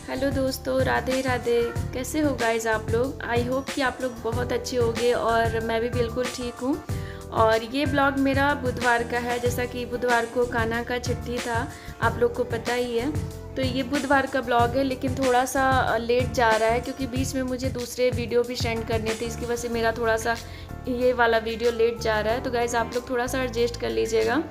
Hello दोस्तों, राधे राधे। कैसे हो गाइज आप लोग? आई होप कि आप लोग बहुत अच्छे होंगे और मैं भी बिल्कुल ठीक हूँ। और ये ब्लॉग मेरा बुधवार का है। जैसा कि बुधवार को कान्हा का छठी था, आप लोग को पता ही है। तो ये बुधवार का ब्लॉग है, लेकिन थोड़ा सा लेट जा रहा है क्योंकि बीच में मुझे दूसरे वीडियो भी सेंड करने थे। इसकी वजह से मेरा थोड़ा सा ये वाला वीडियो लेट जा रहा है। तो गाइज़ आप लोग थोड़ा सा एडजस्ट कर लीजिएगा।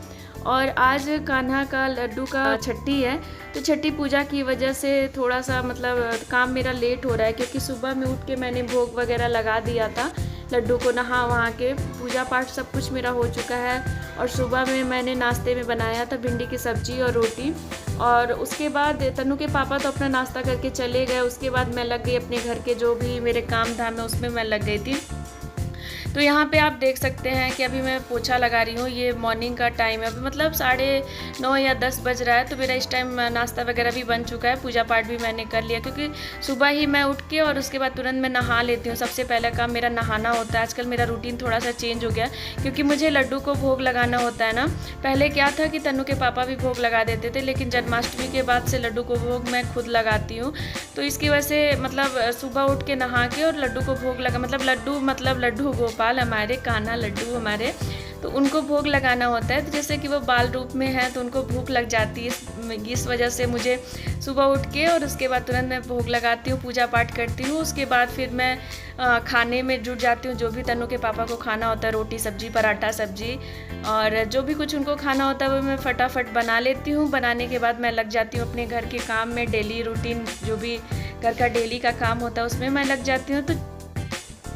और आज कान्हा का लड्डू का छठी है, तो छठी पूजा की वजह से थोड़ा सा मतलब काम मेरा लेट हो रहा है क्योंकि सुबह में उठ के मैंने भोग वगैरह लगा दिया था। लड्डू को नहा वहाँ के पूजा पाठ सब कुछ मेरा हो चुका है। और सुबह में मैंने नाश्ते में बनाया था भिंडी की सब्ज़ी और रोटी। और उसके बाद तनु के पापा तो अपना नाश्ता करके चले गए। उसके बाद मैं लग गई अपने घर के जो भी मेरे काम धाम है उसमें मैं लग गई थी। तो यहाँ पे आप देख सकते हैं कि अभी मैं पोछा लगा रही हूँ। ये मॉर्निंग का टाइम है, अभी मतलब 9:30 या 10 बज रहा है। तो मेरा इस टाइम नाश्ता वगैरह भी बन चुका है, पूजा पाठ भी मैंने कर लिया क्योंकि सुबह ही मैं उठ के और उसके बाद तुरंत मैं नहा लेती हूँ। सबसे पहला काम मेरा नहाना होता है। आजकल मेरा रूटीन थोड़ा सा चेंज हो गया क्योंकि मुझे लड्डू को भोग लगाना होता है ना। पहले क्या था कि तनु के पापा भी भोग लगा देते थे, लेकिन जन्माष्टमी के बाद से लड्डू को भोग मैं खुद लगाती हूँ। तो इसकी वजह से मतलब सुबह उठ के नहा के और लड्डू को भोग लगा, मतलब लड्डू गोपाल हमारे, कान्हा लड्डू हमारे, तो उनको भोग लगाना होता है। तो जैसे कि वो बाल रूप में है तो उनको भूख लग जाती है। इस वजह से मुझे सुबह उठ के और उसके बाद तुरंत मैं भोग लगाती हूँ, पूजा पाठ करती हूँ। उसके बाद फिर मैं खाने में जुट जाती हूँ। जो भी तनु के पापा को खाना होता है, रोटी सब्जी पराठा सब्जी और जो भी कुछ उनको खाना होता है वो मैं फटाफट बना लेती हूँ। बनाने के बाद मैं लग जाती हूँ अपने घर के काम में। डेली रूटीन जो भी घर का डेली का काम होता है उसमें मैं लग जाती हूँ।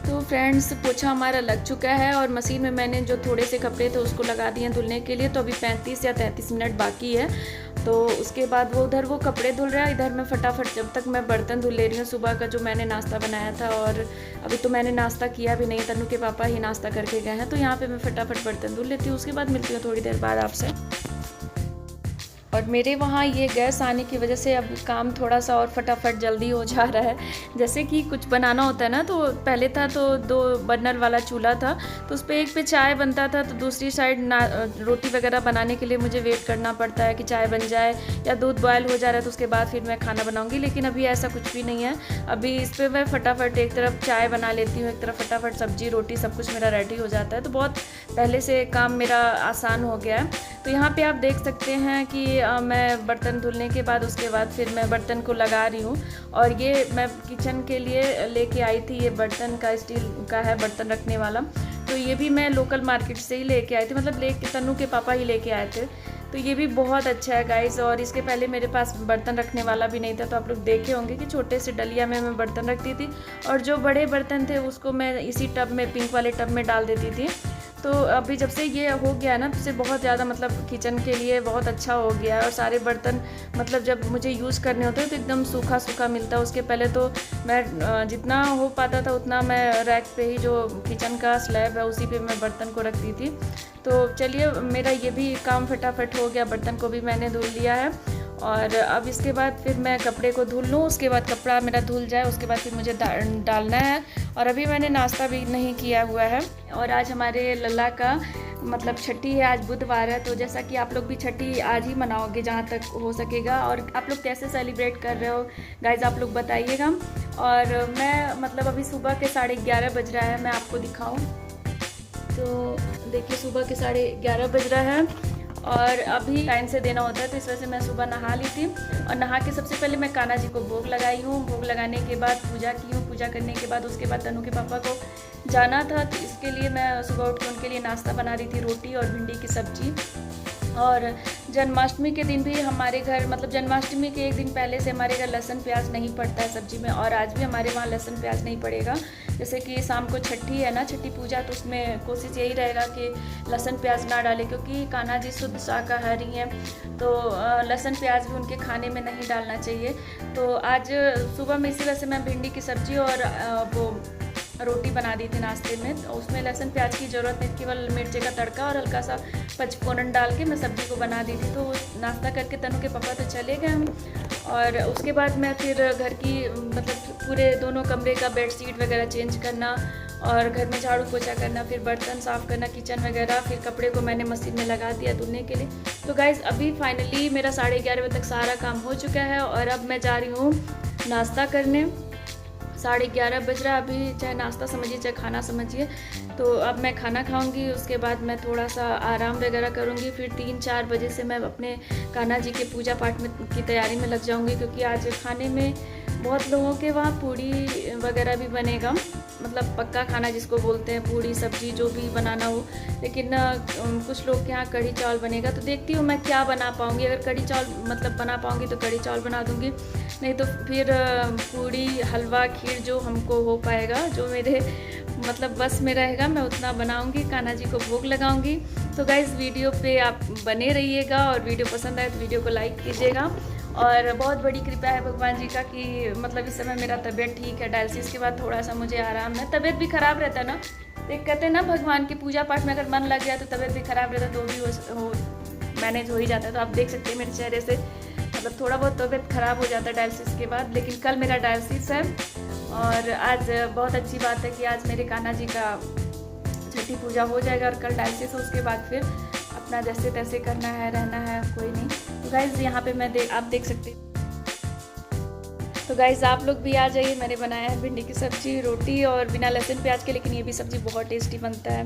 तो फ्रेंड्स, पोछा हमारा लग चुका है और मशीन में मैंने जो थोड़े से कपड़े थे उसको लगा दिए हैं धुलने के लिए। तो अभी 35 या 33 मिनट बाकी है। तो उसके बाद वो कपड़े धुल रहा है, इधर मैं फटाफट जब तक मैं बर्तन धुल ले रही हूँ सुबह का जो मैंने नाश्ता बनाया था। और अभी तो मैंने नाश्ता किया भी नहीं, तनु के पापा ही नाश्ता करके गए हैं। तो यहाँ पर मैं फटाफट बर्तन धुल लेती हूँ, उसके बाद मिलती हूँ थोड़ी देर बाद आपसे। और मेरे वहाँ ये गैस आने की वजह से अब काम थोड़ा सा और फटाफट जल्दी हो जा रहा है। जैसे कि कुछ बनाना होता है ना, तो पहले था तो 2 बर्नर वाला चूल्हा था, तो उस पर एक पे चाय बनता था, तो दूसरी साइड रोटी वगैरह बनाने के लिए मुझे वेट करना पड़ता है कि चाय बन जाए या दूध बॉयल हो जा रहा है तो उसके बाद फिर मैं खाना बनाऊँगी। लेकिन अभी ऐसा कुछ भी नहीं है। अभी इस पर मैं फटाफट एक तरफ चाय बना लेती हूँ, एक तरफ फटाफट सब्जी रोटी सब कुछ मेरा रेडी हो जाता है। तो बहुत पहले से काम मेरा आसान हो गया है। तो यहाँ पे आप देख सकते हैं कि मैं बर्तन धुलने के बाद उसके बाद फिर मैं बर्तन को लगा रही हूँ। और ये मैं किचन के लिए लेके आई थी, ये बर्तन का स्टील का है बर्तन रखने वाला। तो ये भी मैं लोकल मार्केट से ही लेके आई थी, मतलब तनु के पापा ही लेके आए थे। तो ये भी बहुत अच्छा है गाइस। और इसके पहले मेरे पास बर्तन रखने वाला भी नहीं था, तो आप लोग देखे होंगे कि छोटे से डलिया में मैं बर्तन रखती थी और जो बड़े बर्तन थे उसको मैं इसी टब में, पिंक वाले टब में डाल देती थी। तो अभी जब से ये हो गया ना, तो से बहुत ज़्यादा मतलब किचन के लिए बहुत अच्छा हो गया है। और सारे बर्तन मतलब जब मुझे यूज़ करने होते हैं तो एकदम सूखा सूखा मिलता है। उसके पहले तो मैं जितना हो पाता था उतना मैं रैक पे ही, जो किचन का स्लैब है उसी पे मैं बर्तन को रखती थी। तो चलिए, मेरा ये भी काम फटाफट हो गया, बर्तन को भी मैंने धुल लिया है। और अब इसके बाद फिर मैं कपड़े को धुल लूँ, उसके बाद कपड़ा मेरा धुल जाए उसके बाद फिर मुझे डालना है। और अभी मैंने नाश्ता भी नहीं किया हुआ है। और आज हमारे लल्ला का मतलब छठी है, आज बुधवार है। तो जैसा कि आप लोग भी छठी आज ही मनाओगे जहाँ तक हो सकेगा। और आप लोग कैसे सेलिब्रेट कर रहे हो गाइज, आप लोग बताइएगा। और मैं मतलब अभी सुबह के 11:30 बज रहा है, मैं आपको दिखाऊँ तो देखिए सुबह के 11:30 बज रहा है। और अभी टाइम से देना होता है, तो इस वजह से मैं सुबह नहा ली थी। और नहा के सबसे पहले मैं कान्हा जी को भोग लगाई हूँ। भोग लगाने के बाद पूजा की हूँ। पूजा करने के बाद उसके बाद तनु के पापा को जाना था, तो इसके लिए मैं सुबह उठ के उनके लिए नाश्ता बना रही थी, रोटी और भिंडी की सब्जी। और जन्माष्टमी के दिन भी हमारे घर, मतलब जन्माष्टमी के एक दिन पहले से हमारे घर लहसुन प्याज नहीं पड़ता है सब्जी में। और आज भी हमारे वहाँ लहसुन प्याज नहीं पड़ेगा। जैसे कि शाम को छठी है ना, छठी पूजा, तो उसमें कोशिश यही रहेगा कि लहसुन प्याज ना डालें क्योंकि कान्हा जी शुद्ध शाकाहारी हैं। तो लहसुन प्याज भी उनके खाने में नहीं डालना चाहिए। तो आज सुबह में इसी वजह से मैं भिंडी की सब्जी और वो रोटी बना दी थी नाश्ते में। तो उसमें लहसुन प्याज की ज़रूरत नहीं, केवल मिर्ची का तड़का और हल्का सा पचफोरन डाल के मैं सब्ज़ी को बना दी थी। तो नाश्ता करके तनु के पापा तो चले गए हम। और उसके बाद मैं फिर घर की मतलब पूरे दोनों कमरे का बेडशीट वगैरह चेंज करना और घर में झाड़ू पोछा करना, फिर बर्तन साफ़ करना, किचन वगैरह, फिर कपड़े को मैंने मशीन में लगा दिया धुलने के लिए। तो गाइज़ अभी फाइनली मेरा 11:30 बजे तक सारा काम हो चुका है। और अब मैं जा रही हूँ नाश्ता करने। 11:30 बज रहा है अभी, चाहे नाश्ता समझिए चाहे खाना समझिए। तो अब मैं खाना खाऊंगी, उसके बाद मैं थोड़ा सा आराम वगैरह करूंगी, फिर 3-4 बजे से मैं अपने कान्हा जी के पूजा पाठ में की तैयारी में लग जाऊंगी, क्योंकि आज खाने में बहुत लोगों के वहाँ पूड़ी वगैरह भी बनेगा, मतलब पक्का खाना जिसको बोलते हैं, पूड़ी सब्जी जो भी बनाना हो। लेकिन कुछ लोग के यहाँ कढ़ी चावल बनेगा, तो देखती हूँ मैं क्या बना पाऊँगी। अगर कढ़ी चावल मतलब बना पाऊँगी तो कढ़ी चावल बना दूँगी, नहीं तो फिर पूड़ी हलवा खीर जो हमको हो पाएगा, जो मेरे मतलब बस में रहेगा, मैं उतना बनाऊँगी, कान्हा जी को भोग लगाऊँगी। तो गाइस वीडियो पे आप बने रहिएगा, और वीडियो पसंद आए तो वीडियो को लाइक कीजिएगा। और बहुत बड़ी कृपा है भगवान जी का कि मतलब इस समय मेरा तबीयत ठीक है। डायलिसिस के बाद थोड़ा सा मुझे आराम है। तबीयत भी ख़राब रहता है ना, तो कहते हैं ना भगवान की पूजा पाठ में अगर मन लग गया तो तबीयत भी ख़राब रहता है, तो भी मैनेज हो ही जाता है। तो आप देख सकते हैं मेरे चेहरे से मतलब थोड़ा बहुत तबीयत ख़राब हो जाता है डायलिसिस के बाद। लेकिन कल मेरा डायलिसिस है, और आज बहुत अच्छी बात है कि आज मेरे कान्हा जी का छठी पूजा हो जाएगा, और कल डायलिसिस हो, उसके बाद फिर अपना जैसे तैसे करना है, रहना है, कोई नहीं। तो गाइज़ यहाँ पे आप देख सकते हैं। तो गाइज़ आप लोग भी आ जाइए। मैंने बनाया है भिंडी की सब्ज़ी, रोटी और बिना लहसुन प्याज के, लेकिन ये भी सब्ज़ी बहुत टेस्टी बनता है।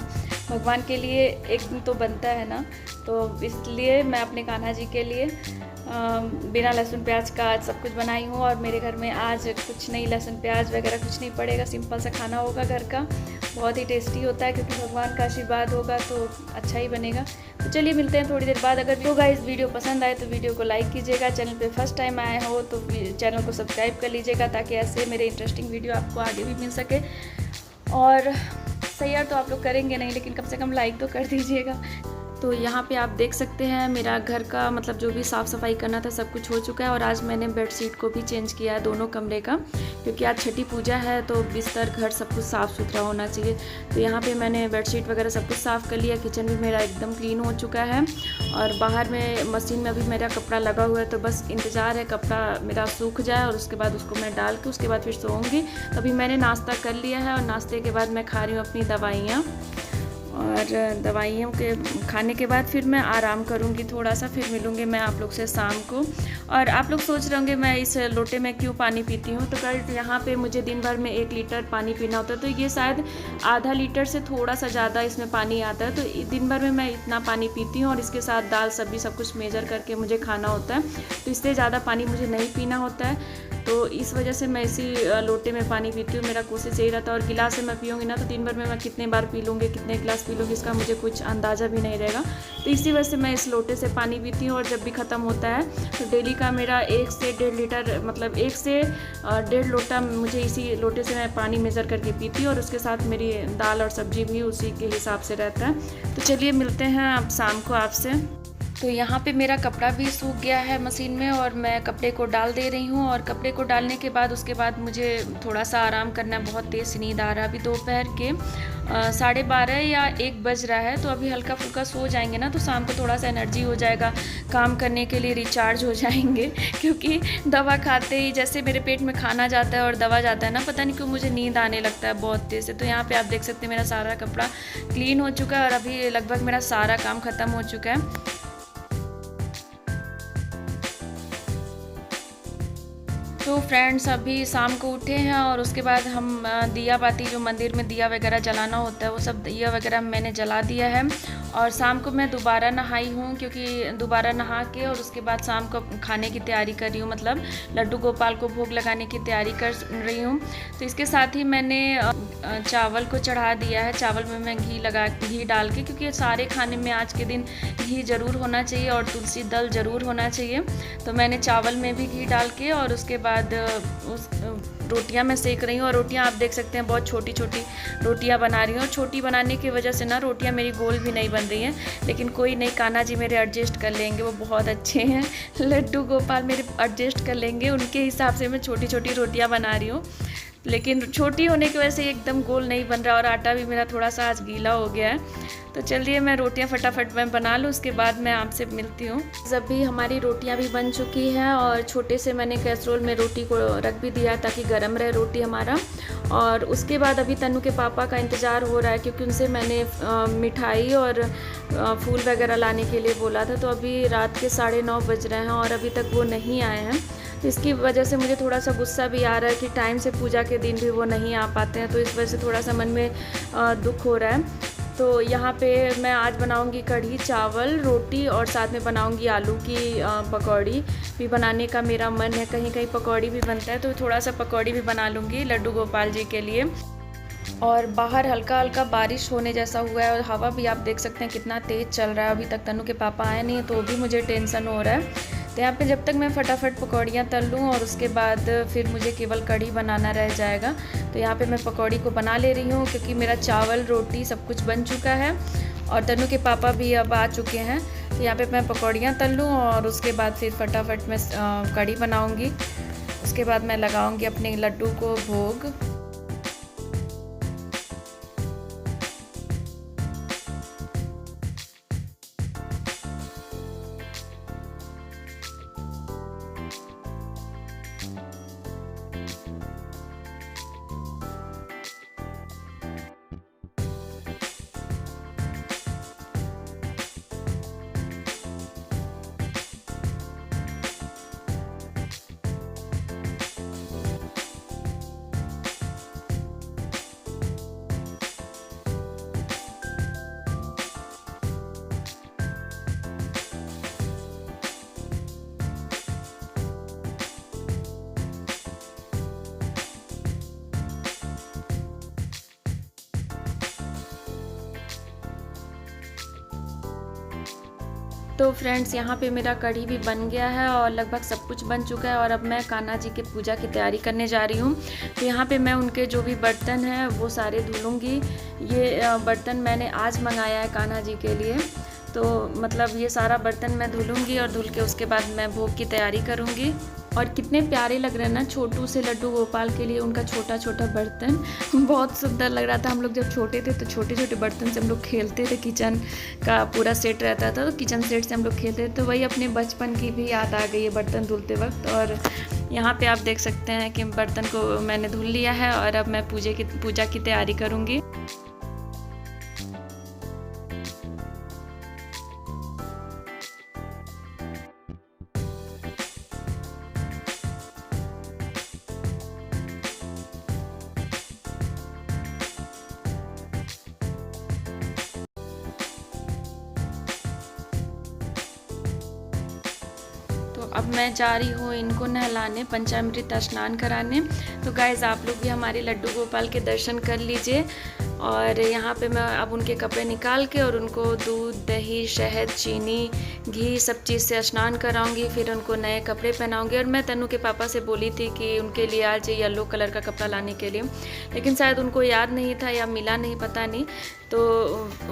भगवान के लिए एक दिन तो बनता है ना, तो इसलिए मैं अपने कान्हा जी के लिए बिना लहसुन प्याज का आज सब कुछ बनाई हूँ। और मेरे घर में आज कुछ नहीं, लहसुन प्याज वगैरह कुछ नहीं पड़ेगा, सिंपल सा खाना होगा घर का। बहुत ही टेस्टी होता है, क्योंकि भगवान का आशीर्वाद होगा तो अच्छा ही बनेगा। तो चलिए मिलते हैं थोड़ी देर बाद। अगर तो गाइस वीडियो पसंद आए तो वीडियो को लाइक कीजिएगा, चैनल पे फर्स्ट टाइम आए हो तो चैनल को सब्सक्राइब कर लीजिएगा, ताकि ऐसे मेरे इंटरेस्टिंग वीडियो आपको आगे भी मिल सके। और शेयर तो आप लोग करेंगे नहीं, लेकिन कम से कम लाइक तो कर दीजिएगा। तो यहाँ पे आप देख सकते हैं मेरा घर का मतलब जो भी साफ़ सफाई करना था सब कुछ हो चुका है। और आज मैंने बेडशीट को भी चेंज किया है, दोनों कमरे का, क्योंकि आज छठी पूजा है, तो बिस्तर घर सब कुछ साफ़ सुथरा होना चाहिए। तो यहाँ पे मैंने बेडशीट वगैरह सब कुछ साफ़ कर लिया। किचन भी मेरा एकदम क्लीन हो चुका है, और बाहर में मशीन में अभी मेरा कपड़ा लगा हुआ है, तो बस इंतज़ार है कपड़ा मेरा सूख जाए, और उसके बाद उसको मैं डाल के उसके बाद फिर सोऊंगी। तो अभी मैंने नाश्ता कर लिया है, और नाश्ते के बाद मैं खा रही हूँ अपनी दवाइयाँ, और दवाइयों के खाने के बाद फिर मैं आराम करूंगी थोड़ा सा, फिर मिलूंगी मैं आप लोग से शाम को। और आप लोग सोच रहे होंगे मैं इस लोटे में क्यों पानी पीती हूँ, तो कल यहाँ पे मुझे दिन भर में 1 लीटर पानी पीना होता है, तो ये शायद आधा लीटर से थोड़ा सा ज़्यादा इसमें पानी आता है। तो दिन भर में मैं इतना पानी पीती हूँ, और इसके साथ दाल सब्ज़ी सब कुछ मेजर करके मुझे खाना होता है, तो इससे ज़्यादा पानी मुझे नहीं पीना होता है। तो इस वजह से मैं इसी लोटे में पानी पीती हूँ। मेरा कोशिश यही रहता है, और गिलास से मैं पीऊँगी ना तो दिन भर में मैं कितने बार पी लूँगी, कितने गिलास पी लूँगी, इसका मुझे कुछ अंदाज़ा भी नहीं रहेगा। तो इसी वजह से मैं इस लोटे से पानी पीती हूँ। और जब भी ख़त्म होता है तो डेली का मेरा 1 से 1.5 लीटर मतलब 1 से 1.5 लोटा मुझे इसी लोटे से मैं पानी मेज़र करके पीती हूँ, और उसके साथ मेरी दाल और सब्ज़ी भी उसी के हिसाब से रहता है। तो चलिए मिलते हैं अब शाम को आपसे। तो यहाँ पे मेरा कपड़ा भी सूख गया है मशीन में, और मैं कपड़े को डाल दे रही हूँ। और कपड़े को डालने के बाद उसके बाद मुझे थोड़ा सा आराम करना है, बहुत तेज़ नींद आ रहा है। अभी दोपहर के 12:30 या 1 बज रहा है, तो अभी हल्का फुल्का सो जाएंगे ना, तो शाम को थोड़ा सा एनर्जी हो जाएगा, काम करने के लिए रिचार्ज हो जाएंगे। क्योंकि दवा खाते ही जैसे मेरे पेट में खाना जाता है और दवा जाता है ना, पता नहीं क्यों मुझे नींद आने लगता है बहुत तेज़ से। तो यहाँ पे आप देख सकते हैं मेरा सारा कपड़ा क्लीन हो चुका है, और अभी लगभग मेरा सारा काम ख़त्म हो चुका है। तो फ्रेंड्स अभी शाम को उठे हैं, और उसके बाद हम दिया बाती जो मंदिर में दिया वगैरह जलाना होता है वो सब दिया वगैरह मैंने जला दिया है। और शाम को मैं दोबारा नहाई हूँ, क्योंकि दोबारा नहा के और उसके बाद शाम को खाने की तैयारी कर रही हूँ, मतलब लड्डू गोपाल को भोग लगाने की तैयारी कर रही हूँ। तो इसके साथ ही मैंने चावल को चढ़ा दिया है। चावल में मैं घी डाल के, क्योंकि सारे खाने में आज के दिन घी ज़रूर होना चाहिए और तुलसी दल ज़रूर होना चाहिए। तो मैंने चावल में भी घी डाल के, और उसके बाद उस रोटियां मैं सेक रही हूँ। और रोटियां आप देख सकते हैं बहुत छोटी छोटी रोटियां बना रही हूँ, और छोटी बनाने की वजह से ना रोटियां मेरी गोल भी नहीं बन रही हैं। लेकिन कोई नहीं, कान्हा जी मेरे एडजस्ट कर लेंगे, वो बहुत अच्छे हैं। लड्डू गोपाल मेरे एडजस्ट कर लेंगे, उनके हिसाब से मैं छोटी छोटी रोटियां बना रही हूँ। लेकिन छोटी होने की वजह से एकदम गोल नहीं बन रहा, और आटा भी मेरा थोड़ा सा आज गीला हो गया है। तो चलिए मैं रोटियां फटाफट मैं बना लूँ, उसके बाद मैं आपसे मिलती हूँ। जब भी हमारी रोटियां भी बन चुकी हैं, और छोटे से मैंने कैसरोल में रोटी को रख भी दिया ताकि गर्म रहे रोटी हमारा। और उसके बाद अभी तन्नू के पापा का इंतज़ार हो रहा है, क्योंकि उनसे मैंने मिठाई और फूल वगैरह लाने के लिए बोला था। तो अभी रात के 9:30 बज रहे हैं, और अभी तक वो नहीं आए हैं। तो इसकी वजह से मुझे थोड़ा सा गुस्सा भी आ रहा है कि टाइम से पूजा के दिन भी वो नहीं आ पाते हैं, तो इस वजह से थोड़ा सा मन में दुख हो रहा है। तो यहाँ पे मैं आज बनाऊंगी कढ़ी चावल रोटी और साथ में बनाऊंगी आलू की पकौड़ी भी बनाने का मेरा मन है। कहीं कहीं पकौड़ी भी बनता है, तो थोड़ा सा पकौड़ी भी बना लूँगी लड्डू गोपाल जी के लिए। और बाहर हल्का हल्का बारिश होने जैसा हुआ है और हवा भी आप देख सकते हैं कितना तेज़ चल रहा है। अभी तक तनु के पापा आए नहीं, तो भी मुझे टेंशन हो रहा है। तो यहाँ पे जब तक मैं फटाफट पकौड़ियाँ तल लूँ और उसके बाद फिर मुझे केवल कढ़ी बनाना रह जाएगा। तो यहाँ पे मैं पकौड़ी को बना ले रही हूँ क्योंकि मेरा चावल रोटी सब कुछ बन चुका है और तनु के पापा भी अब आ चुके हैं। तो यहाँ पे मैं पकौड़ियाँ तल लूँ और उसके बाद फिर फटाफट मैं कढ़ी बनाऊँगी। उसके बाद मैं लगाऊँगी अपने लड्डू को भोग। तो फ्रेंड्स यहाँ पे मेरा कढ़ी भी बन गया है और लगभग सब कुछ बन चुका है और अब मैं कान्हा जी के पूजा की तैयारी करने जा रही हूँ। तो यहाँ पे मैं उनके जो भी बर्तन हैं वो सारे धुलूँगी। ये बर्तन मैंने आज मंगाया है कान्हा जी के लिए, तो मतलब ये सारा बर्तन मैं धुलूँगी और धुल के उसके बाद मैं भोग की तैयारी करूँगी। और कितने प्यारे लग रहे हैं ना छोटू से लड्डू गोपाल के लिए उनका छोटा छोटा बर्तन बहुत सुंदर लग रहा था। हम लोग जब छोटे थे तो छोटे छोटे बर्तन से हम लोग खेलते थे, किचन का पूरा सेट रहता था तो किचन सेट से हम लोग खेलते थे। तो वही अपने बचपन की भी याद आ गई है बर्तन धुलते वक्त। और यहाँ पे आप देख सकते हैं कि बर्तन को मैंने धुल लिया है और अब मैं पूजा की तैयारी करूँगी। अब मैं जा रही हूँ इनको नहलाने, पंचामृत स्नान कराने। तो गाइज़ आप लोग भी हमारे लड्डू गोपाल के दर्शन कर लीजिए। और यहाँ पे मैं अब उनके कपड़े निकाल के और उनको दूध दही शहद चीनी घी सब चीज़ से स्नान कराऊंगी, फिर उनको नए कपड़े पहनाऊंगी। और मैं तनु के पापा से बोली थी कि उनके लिए आज येलो कलर का कपड़ा लाने के लिए, लेकिन शायद उनको याद नहीं था या मिला नहीं, पता नहीं। तो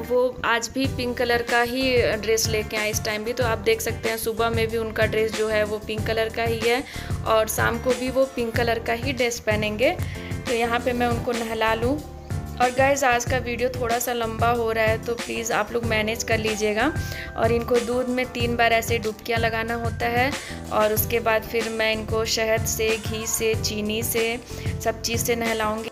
वो आज भी पिंक कलर का ही ड्रेस लेके आए इस टाइम भी। तो आप देख सकते हैं सुबह में भी उनका ड्रेस जो है वो पिंक कलर का ही है और शाम को भी वो पिंक कलर का ही ड्रेस पहनेंगे। तो यहाँ पे मैं उनको नहला लूँ। और गाइज़ आज का वीडियो थोड़ा सा लंबा हो रहा है तो प्लीज़ आप लोग मैनेज कर लीजिएगा। और इनको दूध में 3 बार ऐसे डुबकियाँ लगाना होता है और उसके बाद फिर मैं इनको शहद से घी से चीनी से सब चीज़ से नहलाऊँगी।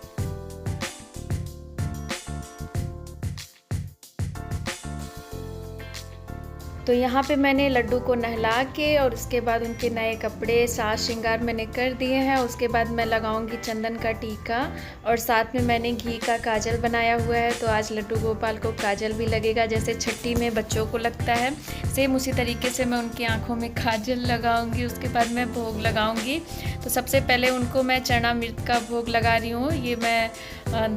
तो यहाँ पे मैंने लड्डू को नहला के और उसके बाद उनके नए कपड़े साज श्रृंगार मैंने कर दिए हैं। उसके बाद मैं लगाऊंगी चंदन का टीका और साथ में मैंने घी का काजल बनाया हुआ है। तो आज लड्डू गोपाल को काजल भी लगेगा जैसे छठी में बच्चों को लगता है, सेम उसी तरीके से मैं उनकी आँखों में काजल लगाऊंगी। उसके बाद मैं भोग लगाऊंगी। तो सबसे पहले उनको मैं चना मिर्च का भोग लगा रही हूँ। ये मैं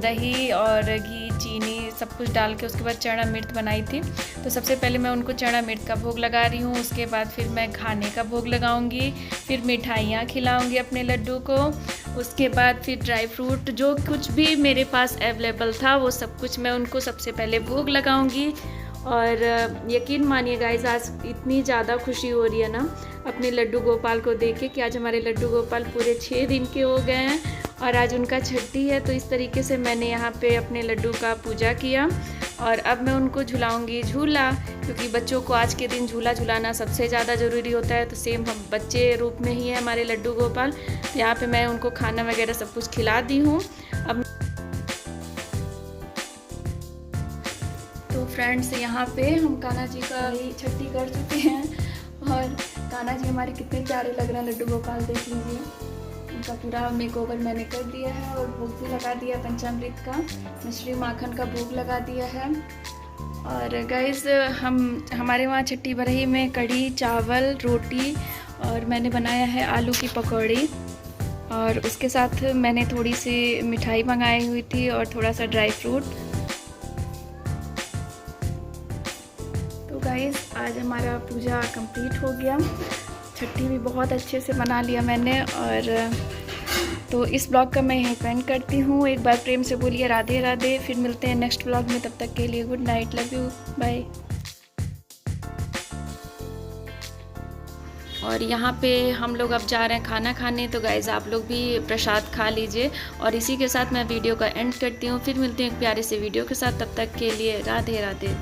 दही और घी चीनी सब कुछ डाल के उसके बाद चना मिर्च बनाई थी। तो सबसे पहले मैं उनको चना मिर्च का भोग लगा रही हूँ। उसके बाद फिर मैं खाने का भोग लगाऊंगी, फिर मिठाइयाँ खिलाऊंगी अपने लड्डू को। उसके बाद फिर ड्राई फ्रूट जो कुछ भी मेरे पास अवेलेबल था वो सब कुछ मैं उनको सबसे पहले भोग लगाऊंगी। और यकीन मानिए गाइस आज इतनी ज़्यादा खुशी हो रही है ना अपने लड्डू गोपाल को देख के कि आज हमारे लड्डू गोपाल पूरे 6 दिन के हो गए हैं और आज उनका छठी है। तो इस तरीके से मैंने यहाँ पे अपने लड्डू का पूजा किया और अब मैं उनको झुलाऊंगी झूला, क्योंकि बच्चों को आज के दिन झूला झुलाना सबसे ज़्यादा ज़रूरी होता है। तो सेम हम बच्चे रूप में ही है हमारे लड्डू गोपाल। तो यहाँ पे मैं उनको खाना वगैरह सब कुछ खिला दी हूँ। अब तो फ्रेंड्स यहाँ पे हम कान्हा जी का ही छठी कर चुके हैं और कान्हा जी हमारे कितने प्यारे लग रहे हैं। लड्डू गोपाल देख लीजिए, उनका पूरा मेकओवर मैंने कर दिया है और भोग भी लगा दिया पंचामृत का, मिश्री माखन का भोग लगा दिया है। और गाइस हमारे वहाँ छठी बरही में कढ़ी चावल रोटी और मैंने बनाया है आलू की पकौड़ी, और उसके साथ मैंने थोड़ी सी मिठाई मंगाई हुई थी और थोड़ा सा ड्राई फ्रूट। तो गाइस आज हमारा पूजा कंप्लीट हो गया, छठी भी बहुत अच्छे से मना लिया मैंने। और तो इस ब्लॉग का मैं यहीं पेंड करती हूँ। एक बार प्रेम से बोलिए राधे राधे। फिर मिलते हैं नेक्स्ट ब्लॉग में, तब तक के लिए good night, love you, bye. और यहाँ पे हम लोग अब जा रहे हैं खाना खाने, तो गाइज़ आप लोग भी प्रसाद खा लीजिए। और इसी के साथ मैं वीडियो का एंड करती हूँ। फिर मिलते हैं एक प्यारे से वीडियो के साथ, तब तक के लिए राधे राधे।